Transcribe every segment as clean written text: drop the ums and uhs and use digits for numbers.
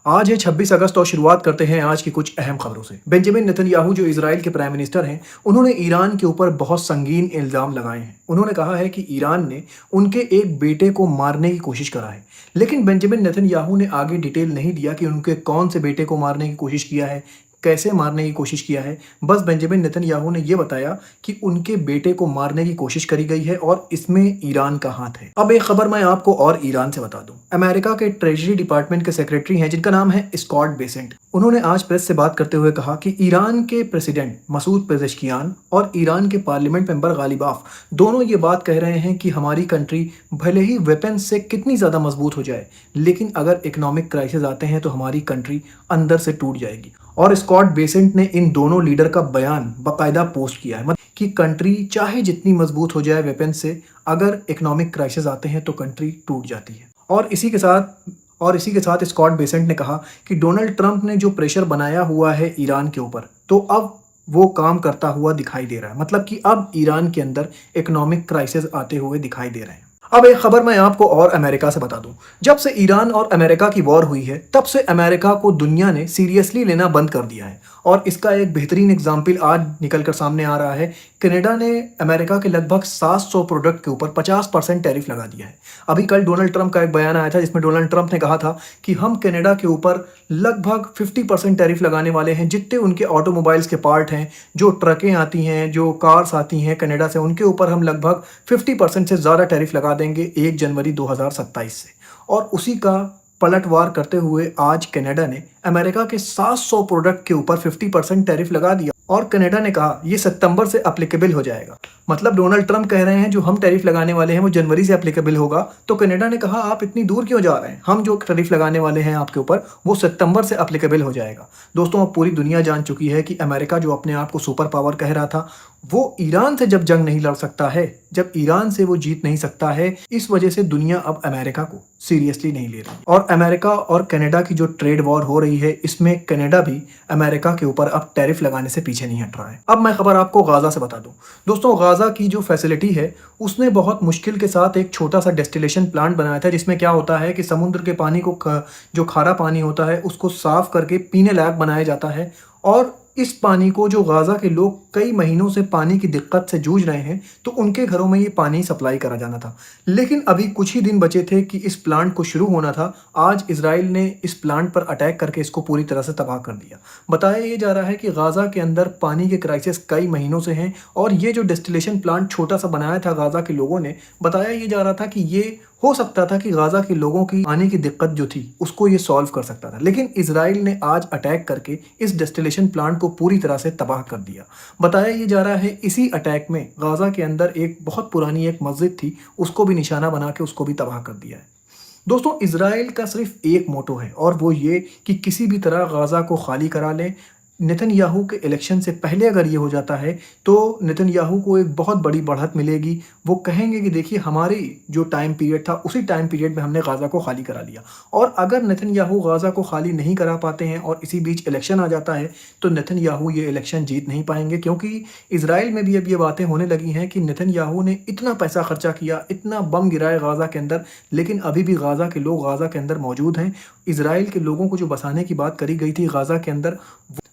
आज है 26 अगस्त और शुरुआत करते हैं आज की कुछ अहम खबरों से। बेंजामिन नेतन्याहू जो इजराइल के प्राइम मिनिस्टर हैं, उन्होंने ईरान के ऊपर बहुत संगीन इल्ज़ाम लगाए हैं। उन्होंने कहा है कि ईरान ने उनके एक बेटे को मारने की कोशिश करा है। लेकिन बेंजामिन नेतन्याहू ने आगे डिटेल नहीं दिया कि उनके कौन से बेटे को मारने की कोशिश किया है, कैसे मारने की कोशिश किया है। बस बेंजामिन नेतन्याहू ने यह बताया कि उनके बेटे को मारने की कोशिश करी गई है और इसमें ईरान का हाथ है। अब एक खबर मैं आपको और ईरान से बता दूं। अमेरिका के ट्रेजरी डिपार्टमेंट के सेक्रेटरी हैं जिनका नाम है स्कॉट बेसेंट। उन्होंने आज प्रेस से बात करते हुए कहा कि ईरान के प्रेसिडेंट मसूद पेजेश्कियान और ईरान के पार्लियामेंट मेंबर गालिबाफ दोनों ये बात कह रहे हैं कि हमारी कंट्री भले ही वेपन्स से कितनी ज़्यादा मजबूत हो जाए, लेकिन अगर इकोनॉमिक क्राइसिस आते हैं तो हमारी कंट्री अंदर से टूट जाएगी। और स्कॉट बेसेंट ने इन दोनों लीडर का बयान बाकायदा पोस्ट किया है, मतलब कि कंट्री चाहे जितनी मजबूत हो जाए वेपन से, अगर इकोनॉमिक क्राइसिस आते हैं तो कंट्री टूट जाती है। और इसी के साथ स्कॉट बेसेंट ने कहा कि डोनाल्ड ट्रंप ने जो प्रेशर बनाया हुआ है ईरान के ऊपर, तो अब वो काम करता हुआ दिखाई दे रहा है। मतलब कि अब ईरान के अंदर इकोनॉमिक क्राइसिस आते हुए दिखाई दे रहे हैं। अब एक खबर मैं आपको और अमेरिका से बता दूं। जब से ईरान और अमेरिका की वॉर हुई है, तब से अमेरिका को दुनिया ने सीरियसली लेना बंद कर दिया है। और इसका एक बेहतरीन एग्जाम्पल आज निकल कर सामने आ रहा है। कनाडा ने अमेरिका के लगभग 700 प्रोडक्ट के ऊपर 50% टैरिफ लगा दिया है। अभी कल डोनाल्ड ट्रंप का एक बयान आया था जिसमें डोनाल्ड ट्रंप ने कहा था कि हम कनाडा के ऊपर लगभग 50% टैरिफ लगाने वाले हैं। जितने उनके ऑटोमोबाइल्स के पार्ट हैं, जो ट्रकें आती हैं, जो कार्स आती हैं कनाडा से, उनके ऊपर हम लगभग 50% से ज़्यादा टैरिफ लगा देंगे 1 जनवरी 2027 से। और उसी का पलटवार करते हुए आज कनाडा ने अमेरिका के 700 प्रोडक्ट के ऊपर 50% टैरिफ लगा दिया। और कनाडा ने कहा ये सितंबर से एप्लीकेबल हो जाएगा। मतलब डोनाल्ड ट्रंप कह रहे हैं जो हम टैरिफ लगाने वाले हैं वो जनवरी से एप्लीकेबल होगा, तो कनाडा ने कहा आप इतनी दूर क्यों जा रहे हैं, हम जो टैरिफ लगाने वाले हैं आपके ऊपर वो सितंबर से एप्लीकेबल हो जाएगा। दोस्तों, अब पूरी दुनिया जान चुकी है कि अमेरिका जो अपने आप को सुपर पावर कह रहा था, वो ईरान से जब जंग नहीं लड़ सकता है, जब ईरान से वो जीत नहीं सकता है, इस वजह से दुनिया अब अमेरिका को सीरियसली नहीं ले रही। और अमेरिका और कनाडा की जो ट्रेड वॉर हो रही है, इसमें कनाडा भी अमेरिका के ऊपर अब टैरिफ लगाने से पीछे नहीं हट रहा है। अब मैं खबर आपको गाजा से बता दूं। दोस्तों, गाजा की जो फैसिलिटी है उसने बहुत मुश्किल के साथ एक छोटा सा डेस्टिलेशन प्लांट बनाया था, जिसमें क्या होता है कि समुद्र के पानी को जो खारा पानी होता है उसको साफ करके पीने लायक बनाया जाता है। और इस पानी को जो गाजा के लोग कई महीनों से पानी की दिक्कत से जूझ रहे हैं, तो उनके घरों में ये पानी सप्लाई करा जाना था। लेकिन अभी कुछ ही दिन बचे थे कि इस प्लांट को शुरू होना था। आज इजराइल ने इस प्लांट पर अटैक करके इसको पूरी तरह से तबाह कर दिया। बताया ये जा रहा है कि गाजा के अंदर पानी के क्राइसिस कई महीनों से हैं और ये जो डिस्टिलेशन प्लांट छोटा सा बनाया था गाजा के लोगों ने, बताया ये जा रहा था कि ये हो सकता था कि गाजा के लोगों की पानी की दिक्कत जो थी उसको ये सॉल्व कर सकता था। लेकिन इजराइल ने आज अटैक करके इस डिस्टिलेशन प्लांट को पूरी तरह से तबाह कर दिया। बताया ये जा रहा है इसी अटैक में गाजा के अंदर एक बहुत पुरानी एक मस्जिद थी, उसको भी निशाना बना के उसको भी तबाह कर दिया है। दोस्तों, इजराइल का सिर्फ एक मोटो है और वो ये कि किसी भी तरह गाजा को खाली करा लें। नेतन्याहू के इलेक्शन से पहले अगर ये हो जाता है तो नेतन्याहू को एक बहुत बड़ी बढ़त मिलेगी। वो कहेंगे कि देखिए हमारी जो टाइम पीरियड था उसी टाइम पीरियड में हमने गाज़ा को खाली करा लिया। और अगर नेतन्याहू गाज़ा को खाली नहीं करा पाते हैं और इसी बीच इलेक्शन आ जाता है तो नेतन्याहू ये इलेक्शन जीत नहीं पाएंगे, क्योंकि इजराइल में भी अब ये बातें होने लगी हैं कि नेतन्याहू ने इतना पैसा खर्चा किया, इतना बम गिराया गाज़ा के अंदर, लेकिन अभी भी गाज़ा के लोग गाज़ा के अंदर मौजूद हैं। इजराइल के लोगों को जो बसाने की बात करी गई थी गाज़ा के अंदर,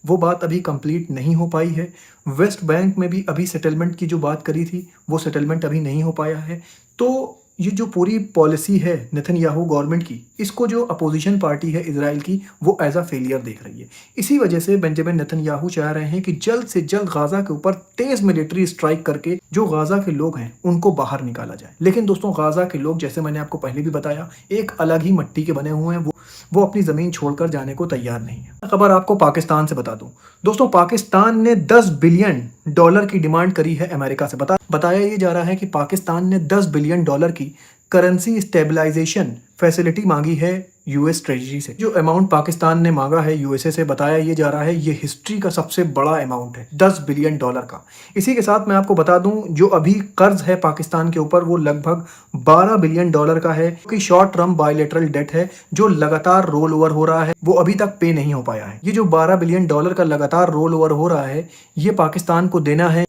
वो बात अभी कंप्लीट नहीं हो पाई है। वेस्ट बैंक में भी अभी सेटलमेंट की जो बात करी थी वो सेटलमेंट अभी नहीं हो पाया है। तो ये जो पूरी पॉलिसी है नेतन्याहू गवर्नमेंट की, इसको जो अपोजिशन पार्टी है इजराइल की वो एज अ फेलियर देख रही है। इसी वजह से बेंजामिन नेतन्याहू चाह रहे हैं कि जल्द से जल्द गाज़ा के ऊपर तेज मिलिट्री स्ट्राइक करके जो गाज़ा के लोग हैं उनको बाहर निकाला जाए। लेकिन दोस्तों, गाज़ा के लोग, जैसे मैंने आपको पहले भी बताया, एक अलग ही मिट्टी के बने हुए हैं। वो अपनी ज़मीन छोड़कर जाने को तैयार नहीं है। खबर आपको पाकिस्तान से बता दूं। दोस्तों, पाकिस्तान ने $10 बिलियन की डिमांड करी है अमेरिका से। बताया ये जा रहा है कि पाकिस्तान ने $10 बिलियन की करेंसी स्टेबलाइजेशन फैसिलिटी मांगी है यूएस ट्रेजरी से। जो अमाउंट पाकिस्तान ने मांगा है यूएसए से, बताया ये जा रहा है ये हिस्ट्री का सबसे बड़ा अमाउंट है, $10 बिलियन का। इसी के साथ मैं आपको बता दूं जो अभी कर्ज है पाकिस्तान के ऊपर वो लगभग $12 बिलियन का है, कि शॉर्ट टर्म बायलैटरल डेट है जो लगातार रोल ओवर हो रहा है, वो अभी तक पे नहीं हो पाया है। ये जो $12 बिलियन का लगातार रोल ओवर हो रहा है, ये पाकिस्तान को देना है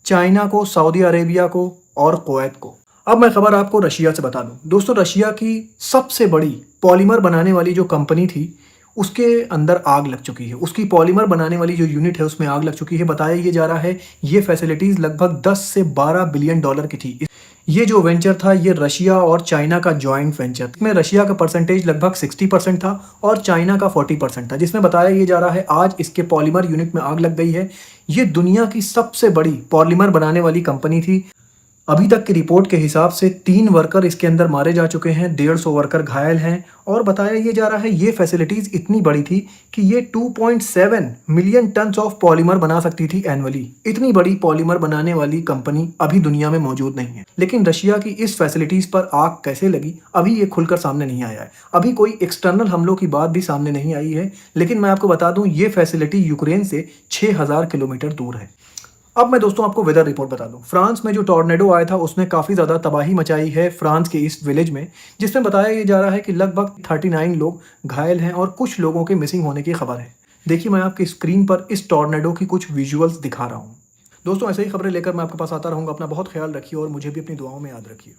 चाइना को, सऊदी अरेबिया को और कुवैत को। अब मैं खबर आपको रशिया से बता दूं। दोस्तों, रशिया की सबसे बड़ी पॉलीमर बनाने वाली जो कंपनी थी उसके अंदर आग लग चुकी है। उसकी पॉलीमर बनाने वाली जो यूनिट है उसमें आग लग चुकी है। बताया ये जा रहा है ये फैसिलिटीज़ लगभग 10 से 12 बिलियन डॉलर की थी। ये जो वेंचर था ये रशिया और चाइना का जॉइंट वेंचर, इसमें रशिया का परसेंटेज लगभग 60% था और चाइना का 40% था, जिसमें बताया ये जा रहा है आज इसके पॉलीमर यूनिट में आग लग गई है। ये दुनिया की सबसे बड़ी पॉलीमर बनाने वाली कंपनी थी। अभी तक की रिपोर्ट के हिसाब से 3 वर्कर इसके अंदर मारे जा चुके हैं, 150 वर्कर घायल हैं और बताया ये जा रहा है ये फैसिलिटीज़ इतनी बड़ी थी कि ये 2.7 मिलियन टन्स ऑफ पॉलीमर बना सकती थी एनुअली। इतनी बड़ी पॉलीमर बनाने वाली कंपनी अभी दुनिया में मौजूद नहीं है। लेकिन रशिया की इस फैसिलिटीज़ पर आग कैसे लगी अभी ये खुलकर सामने नहीं आया है। अभी कोई एक्सटर्नल हमलों की बात भी सामने नहीं आई है। लेकिन मैं आपको बता दूं ये फैसिलिटी यूक्रेन से 6000 किलोमीटर दूर है। अब मैं दोस्तों आपको वेदर रिपोर्ट बता दूं। फ्रांस में जो टॉर्नेडो आया था उसने काफ़ी ज़्यादा तबाही मचाई है फ्रांस के इस विलेज में, जिसमें बताया ये जा रहा है कि लगभग 39 लोग घायल हैं और कुछ लोगों के मिसिंग होने की खबर है। देखिए मैं आपकी स्क्रीन पर इस टॉर्नेडो की कुछ विजुअल्स दिखा रहा हूँ। दोस्तों ऐसे ही खबरें लेकर मैं आपके पास आता रहूँगा। अपना बहुत ख्याल रखिए और मुझे भी अपनी दुआओं में याद रखिए।